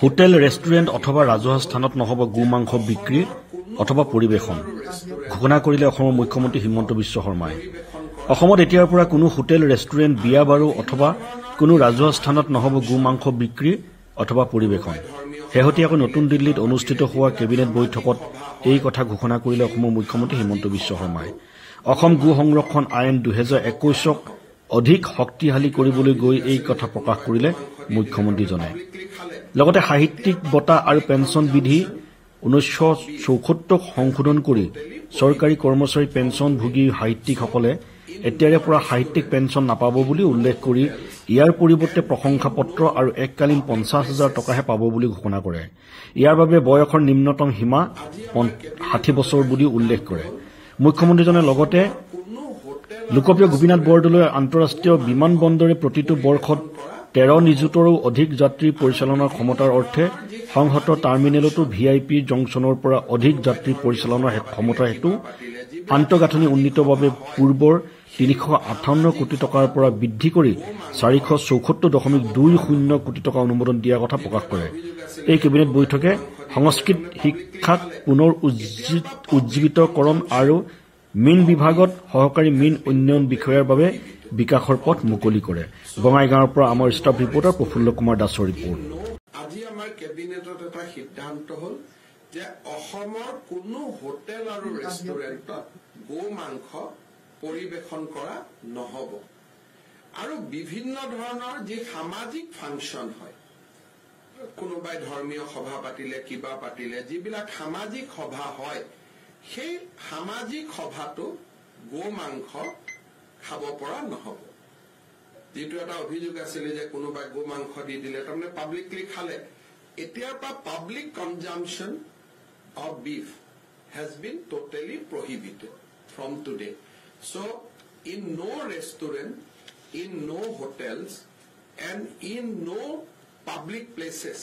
hotel restaurant অথবা ৰাজহুৱা স্থানত নহব গো মাংস বিক্ৰী অথবা পৰিবেশন ঘোষণা কৰিলে অসমৰ মুখ্যমন্ত্ৰী হিমন্ত বিশ্ব শৰ্মাই অসমত এতিয়াৰ পৰা কোনো হোটেল ৰেষ্টুৰেণ্ট বিয়া বাৰু অথবা কোনো ৰাজহুৱা স্থানত নহব গো মাংস বিক্ৰী অথবা পৰিবেশন শেহতীয়াকৈ নতুন দিল্লীত অনুষ্ঠিত হোৱা কেবিনেট বৈঠকত এই কথা ঘোষণা কৰিলে অসমৰ মুখ্যমন্ত্ৰী হিমন্ত বিশ্ব শৰ্মাই অসম গো সংৰক্ষণ আইন 2021ক অধিক শক্তিশালী কৰিবলৈ গৈ এই কথা প্ৰকাশ কৰিলে মুখ্যমন্ত্ৰীজনে লগতে সাহিত্যিক বঁটা আৰু পেঞ্চন বিধি 1974ক সংশোধন কৰি চৰকাৰী কৰ্মচাৰী পেঞ্চনভোগী সাহিত্যিকসকলে এতিয়াৰে পৰা সাহিত্যিক পেঞ্চন নাপাব বুলি উল্লেখ কৰি ইয়াৰ পৰিৱৰ্তে প্ৰশংসা পত্ৰ আৰু এককালীন 50,000 টকাহে পাব বুলি ঘোষণা কৰে ইয়াৰ বাবে বয়সৰ নিম্নতম সীমা 60 বছৰ বুলি উল্লেখ কৰে মুখ্যমন্ত্ৰীজনে লগতে লোকপ্ৰিয় গোপীনাথ বৰদলৈ আন্তঃৰাষ্ট্ৰীয় বিমানবন্দৰে প্ৰতিটো বৰ্ষত 13 নিযুতৰো অধিক যাত্ৰী পৰিচালনাৰ ক্ষমতাৰ অৰ্থে সংহত টাৰ্মিনেলতো ভিআইপি জংচনৰ পৰা অধিক যাত্ৰী পৰিচালনাৰ ক্ষমতা হেতু আন্তঃগাঁথনি উন্নীতৰ বাবে পূৰ্বৰ 358 কোটি টকাৰ পৰা বৃদ্ধি কৰি 474.20 কোটি টকা অনুমোদন দিয়াৰ কথা প্ৰকাশ কৰে এই কেবিনেট বৈঠকে সংস্কৃত শিক্ষাক পুনৰ উজ্জীৱিতকৰণ আৰু মীন বিভাগত সহকাৰী মীন উন্নয়ন বিষয়াৰ বাবে বিকাশৰ পথ মুকলি কৰে বঙাইগাঁৱৰ পৰা আমাৰ ষ্টাফ ৰিপৰ্টাৰ প্ৰফুল্ল কুমাৰ দাসৰ ৰিপৰ্ট আজি আমাৰ কেবিনেটত এটা সিদ্ধান্ত হ'ল যে অসমৰ কোনো হোটেল আৰু ৰেষ্টুৰেণ্টত গো মাংস পৰিবেশন কৰা নহব আৰু বিভিন্ন ধৰণৰ যি সামাজিক ফাংচন হয় কোনোবাই ধৰ্মীয় সভা পাতিলে কিবা পাতিলে যিবিলাক সামাজিক সভা হয় সেই সামাজিক সভাটো গো মাংস খাব পৰা নহব যেটো এটা অভিযোগ আছিল যে কোনোবাই গো মাংস দি দিলে তাৰমানে পাব্লিকলি খালে এতিয়াৰ পৰা public consumption of beef has been totally prohibited from today so in no restaurant in no hotels and in no public places